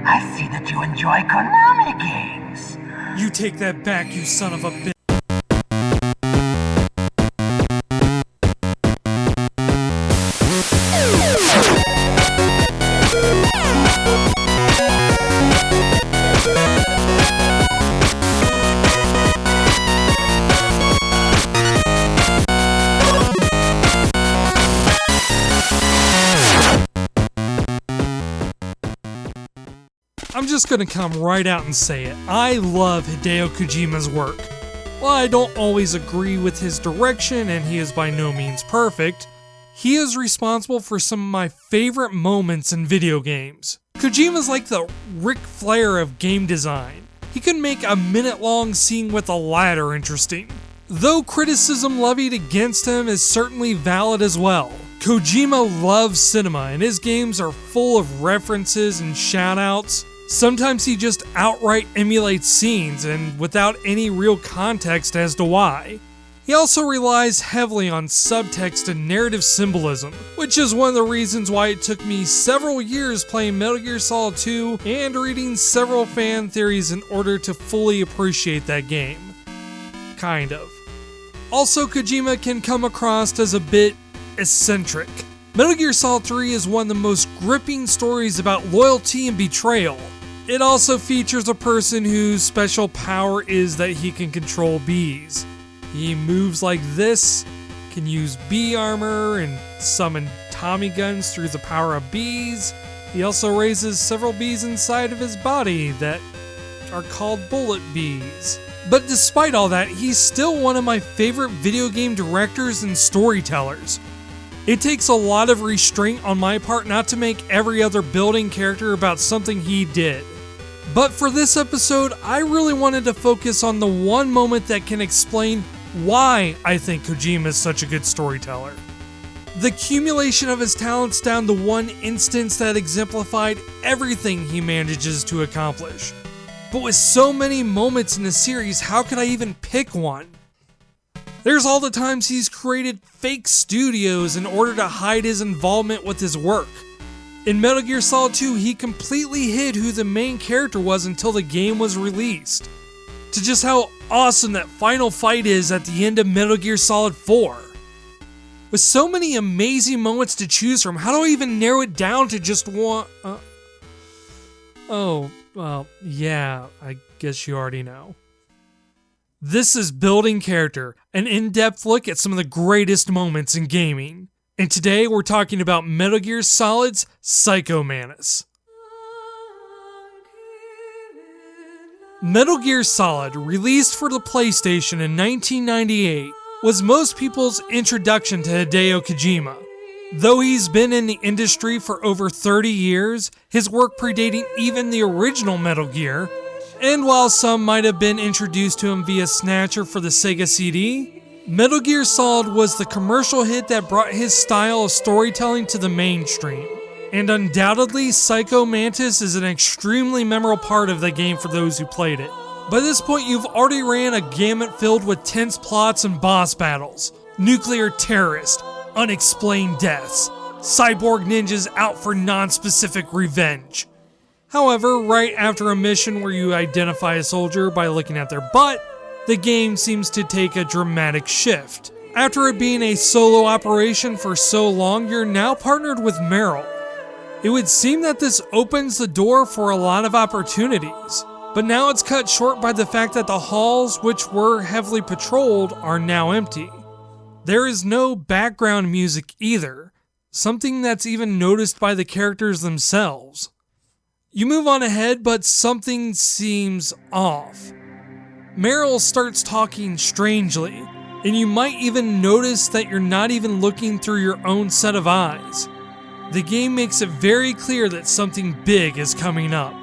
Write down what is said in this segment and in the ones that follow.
I see that you enjoy Konami games. You take that back, you son of a bitch. I'm just gonna come right out and say it. I love Hideo Kojima's work. While I don't always agree with his direction, and he is by no means perfect, he is responsible for some of my favorite moments in video games. Kojima's like the Ric Flair of game design. He can make a minute-long scene with a ladder interesting. Though criticism levied against him is certainly valid as well. Kojima loves cinema, and his games are full of references and shoutouts. Sometimes he just outright emulates scenes, and without any real context as to why. He also relies heavily on subtext and narrative symbolism, which is one of the reasons why it took me several years playing Metal Gear Solid 2 and reading several fan theories in order to fully appreciate that game. Kind of. Also, Kojima can come across as a bit eccentric. Metal Gear Solid 3 is one of the most gripping stories about loyalty and betrayal. It also features a person whose special power is that he can control bees. He moves like this, can use bee armor, and summon Tommy guns through the power of bees. He also raises several bees inside of his body that are called bullet bees. But despite all that, he's still one of my favorite video game directors and storytellers. It takes a lot of restraint on my part not to make every other building character about something he did. But for this episode, I really wanted to focus on the one moment that can explain why I think Kojima is such a good storyteller. The accumulation of his talents down to one instance that exemplified everything he manages to accomplish. But with so many moments in the series, how could I even pick one? There's all the times he's created fake studios in order to hide his involvement with his work. In Metal Gear Solid 2, he completely hid who the main character was until the game was released. To just how awesome that final fight is at the end of Metal Gear Solid 4. With so many amazing moments to choose from, how do I even narrow it down to just one? Oh, well, yeah, I guess you already know. This is Building Character, an in-depth look at some of the greatest moments in gaming. And today we're talking about Metal Gear Solid's Psycho Mantis. Metal Gear Solid, released for the PlayStation in 1998, was most people's introduction to Hideo Kojima. Though he's been in the industry for over 30 years, his work predating even the original Metal Gear, and while some might have been introduced to him via Snatcher for the Sega CD, Metal Gear Solid was the commercial hit that brought his style of storytelling to the mainstream. And undoubtedly, Psycho Mantis is an extremely memorable part of the game for those who played it. By this point, you've already ran a gamut filled with tense plots and boss battles, nuclear terrorists, unexplained deaths, cyborg ninjas out for non-specific revenge. However, right after a mission where you identify a soldier by looking at their butt, the game seems to take a dramatic shift. After it being a solo operation for so long, you're now partnered with Meryl. It would seem that this opens the door for a lot of opportunities, but now it's cut short by the fact that the halls, which were heavily patrolled, are now empty. There is no background music either, something that's even noticed by the characters themselves. You move on ahead, but something seems off. Meryl starts talking strangely, and you might even notice that you're not even looking through your own set of eyes. The game makes it very clear that something big is coming up.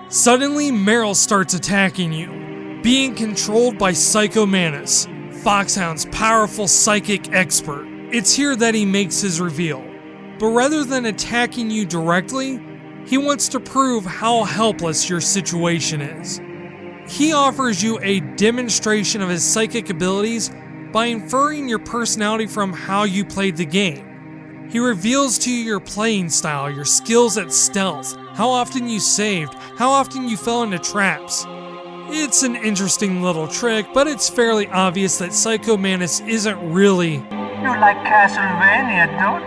Suddenly, Meryl starts attacking you, being controlled by Psycho Mantis, Foxhound's powerful psychic expert. It's here that he makes his reveal. But rather than attacking you directly, he wants to prove how helpless your situation is. He offers you a demonstration of his psychic abilities by inferring your personality from how you played the game. He reveals to you your playing style, your skills at stealth, how often you saved, how often you fell into traps. It's an interesting little trick, but it's fairly obvious that Psycho Mantis isn't really... You like Castlevania, don't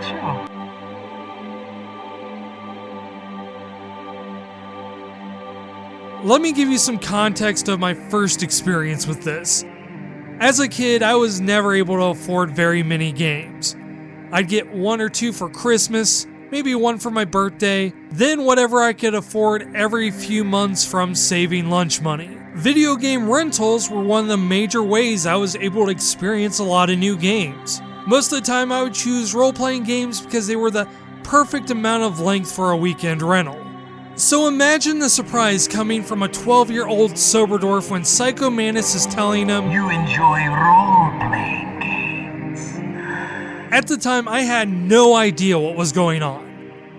you? Let me give you some context of my first experience with this. As a kid, I was never able to afford very many games. I'd get 1 or 2 for Christmas, maybe 1 for my birthday, then whatever I could afford every few months from saving lunch money. Video game rentals were one of the major ways I was able to experience a lot of new games. Most of the time I would choose role-playing games because they were the perfect amount of length for a weekend rental. So imagine the surprise coming from a 12-year-old SoberDwarf when Psycho Mantis is telling him, You enjoy role-playing games. At the time, I had no idea what was going on.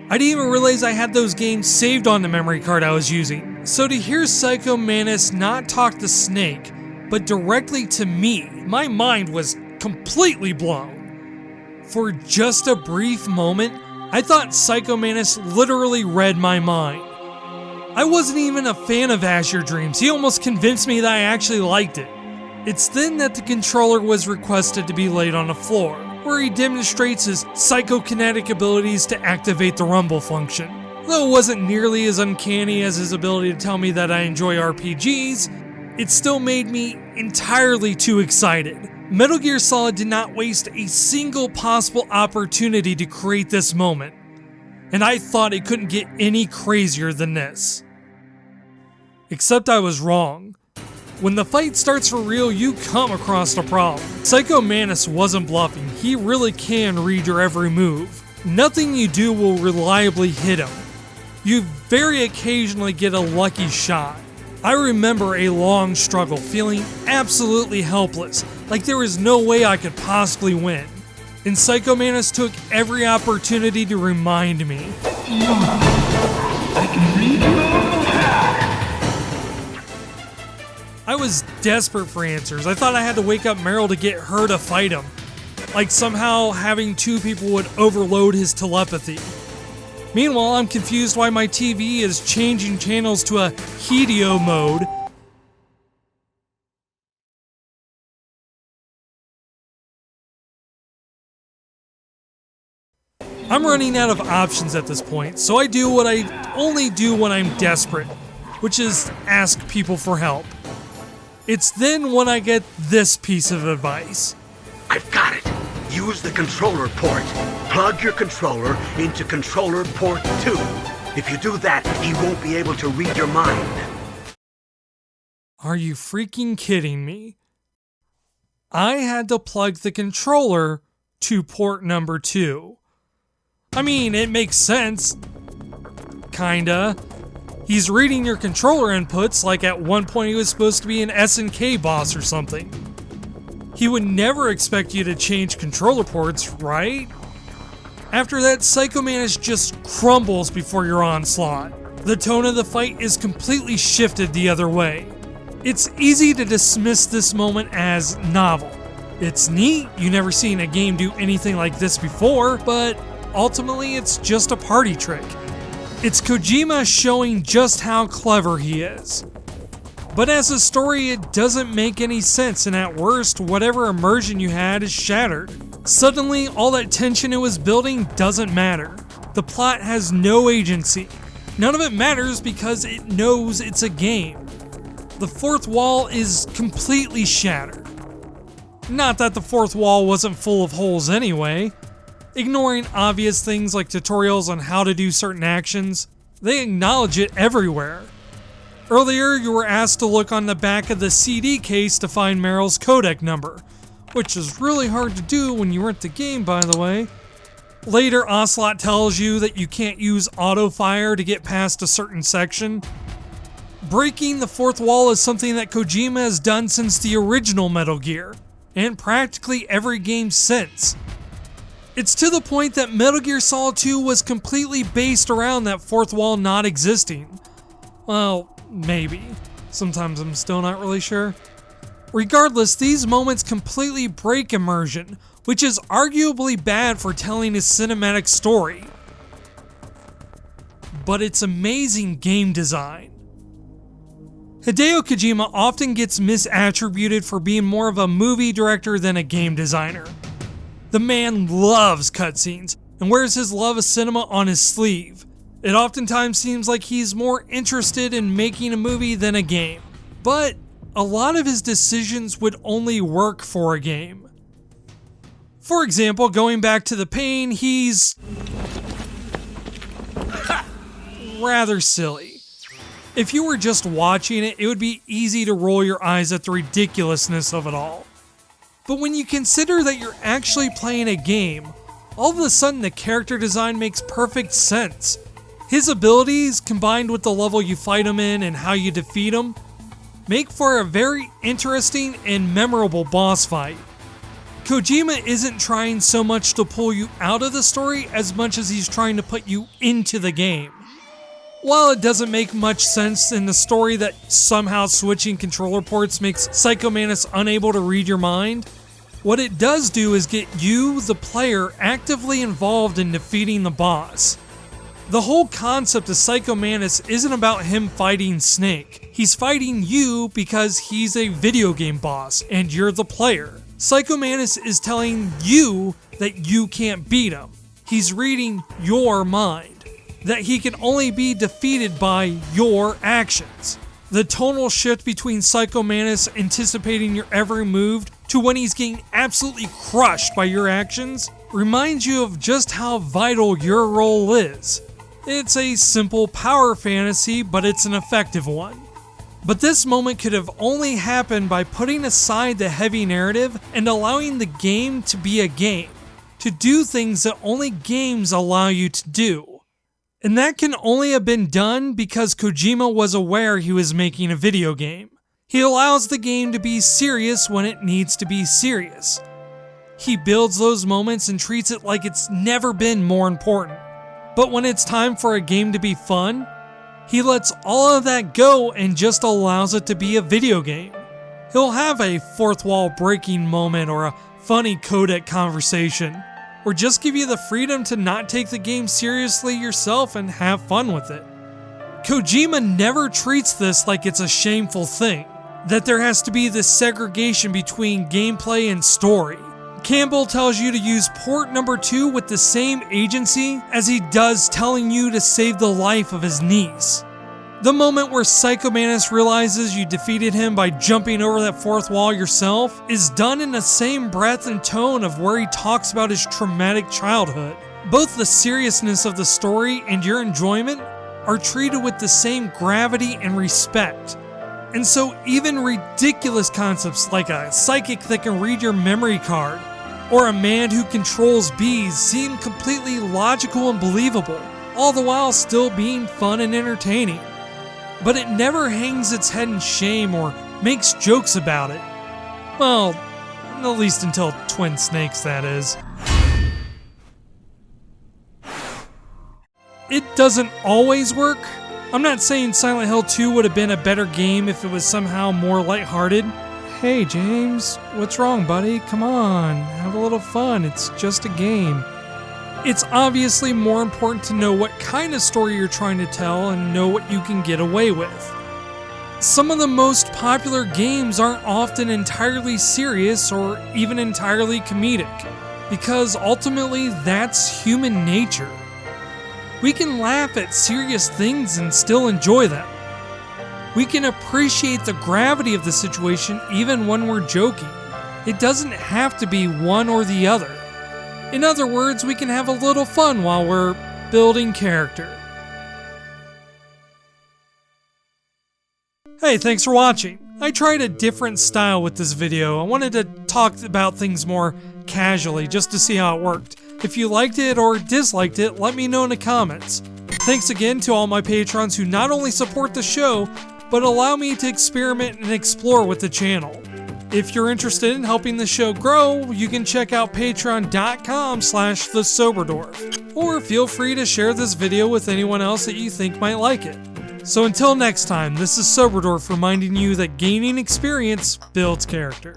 I didn't even realize I had those games saved on the memory card I was using. So to hear Psycho Mantis not talk to Snake, but directly to me, my mind was completely blown. For just a brief moment, I thought Psycho Mantis literally read my mind. I wasn't even a fan of Azure Dreams. He almost convinced me that I actually liked it. It's then that the controller was requested to be laid on the floor, where he demonstrates his psychokinetic abilities to activate the rumble function. Though it wasn't nearly as uncanny as his ability to tell me that I enjoy RPGs, it still made me entirely too excited. Metal Gear Solid did not waste a single possible opportunity to create this moment, and I thought it couldn't get any crazier than this. Except I was wrong. When the fight starts for real, you come across a problem. Psycho Mantis wasn't bluffing. He really can read your every move. Nothing you do will reliably hit him. You very occasionally get a lucky shot. I remember a long struggle, feeling absolutely helpless, like there was no way I could possibly win. And Psycho Mantis took every opportunity to remind me. I can read your path. I was desperate for answers. I thought I had to wake up Meryl to get her to fight him. Like somehow having 2 people would overload his telepathy. Meanwhile, I'm confused why my TV is changing channels to a Hideo mode. I'm running out of options at this point, so I do what I only do when I'm desperate, which is ask people for help. It's then when I get this piece of advice. I've got it. Use the controller port. Plug your controller into controller port 2. If you do that, he won't be able to read your mind. Are you freaking kidding me? I had to plug the controller to port number 2. I mean, it makes sense. Kinda. He's reading your controller inputs like at one point he was supposed to be an SNK boss or something. He would never expect you to change controller ports, right? After that, Psycho Mantis just crumbles before your onslaught. The tone of the fight is completely shifted the other way. It's easy to dismiss this moment as novel. It's neat, you've never seen a game do anything like this before, but ultimately it's just a party trick. It's Kojima showing just how clever he is. But as a story, it doesn't make any sense, and at worst, whatever immersion you had is shattered. Suddenly, all that tension it was building doesn't matter. The plot has no agency. None of it matters because it knows it's a game. The fourth wall is completely shattered. Not that the fourth wall wasn't full of holes anyway. Ignoring obvious things like tutorials on how to do certain actions, they acknowledge it everywhere. Earlier, you were asked to look on the back of the CD case to find Meryl's codec number, which is really hard to do when you rent the game, by the way. Later, Ocelot tells you that you can't use auto-fire to get past a certain section. Breaking the fourth wall is something that Kojima has done since the original Metal Gear, and practically every game since. It's to the point that Metal Gear Solid 2 was completely based around that fourth wall not existing. Well, maybe. Sometimes I'm still not really sure. Regardless, these moments completely break immersion, which is arguably bad for telling a cinematic story. but its amazing game design. Hideo Kojima often gets misattributed for being more of a movie director than a game designer. The man loves cutscenes and wears his love of cinema on his sleeve. It oftentimes seems like he's more interested in making a movie than a game, but a lot of his decisions would only work for a game. For example, going back to The Pain, he's rather silly. If you were just watching it, it would be easy to roll your eyes at the ridiculousness of it all. But when you consider that you're actually playing a game, all of a sudden the character design makes perfect sense. His abilities, combined with the level you fight him in and how you defeat him, make for a very interesting and memorable boss fight. Kojima isn't trying so much to pull you out of the story as much as he's trying to put you into the game. While it doesn't make much sense in the story that somehow switching controller ports makes Psycho Mantis unable to read your mind, what it does do is get you, the player, actively involved in defeating the boss. The whole concept of Psycho Mantis isn't about him fighting Snake. He's fighting you because he's a video game boss and you're the player. Psycho Mantis is telling you that you can't beat him. He's reading your mind. That he can only be defeated by your actions. The tonal shift between Psycho Mantis anticipating your every move to when he's getting absolutely crushed by your actions reminds you of just how vital your role is. It's a simple power fantasy, but it's an effective one. But this moment could have only happened by putting aside the heavy narrative and allowing the game to be a game, to do things that only games allow you to do. And that can only have been done because Kojima was aware he was making a video game. He allows the game to be serious when it needs to be serious. He builds those moments and treats it like it's never been more important. But when it's time for a game to be fun, he lets all of that go and just allows it to be a video game. He'll have a fourth wall breaking moment or a funny codec conversation, or just give you the freedom to not take the game seriously yourself and have fun with it. Kojima never treats this like it's a shameful thing, that there has to be this segregation between gameplay and story. Campbell tells you to use port number 2 with the same agency as he does telling you to save the life of his niece. The moment where Psycho Mantis realizes you defeated him by jumping over that fourth wall yourself is done in the same breath and tone of where he talks about his traumatic childhood. Both the seriousness of the story and your enjoyment are treated with the same gravity and respect. And so even ridiculous concepts like a psychic that can read your memory card, or a man who controls bees seem completely logical and believable, all the while still being fun and entertaining. But it never hangs its head in shame or makes jokes about it. Well, at least until Twin Snakes, that is. It doesn't always work. I'm not saying Silent Hill 2 would have been a better game if it was somehow more lighthearted. Hey James, what's wrong buddy? Come on, have a little fun, it's just a game. It's obviously more important to know what kind of story you're trying to tell and know what you can get away with. Some of the most popular games aren't often entirely serious or even entirely comedic, because ultimately that's human nature. We can laugh at serious things and still enjoy them. We can appreciate the gravity of the situation even when we're joking. It doesn't have to be one or the other. In other words, we can have a little fun while we're building character. Hey, thanks for watching. I tried a different style with this video. I wanted to talk about things more casually just to see how it worked. If you liked it or disliked it, let me know in the comments. Thanks again to all my patrons who not only support the show, but allow me to experiment and explore with the channel. If you're interested in helping the show grow, you can check out patreon.com/thesoberdwarf, or feel free to share this video with anyone else that you think might like it. So until next time, this is SoberDwarf reminding you that gaining experience builds character.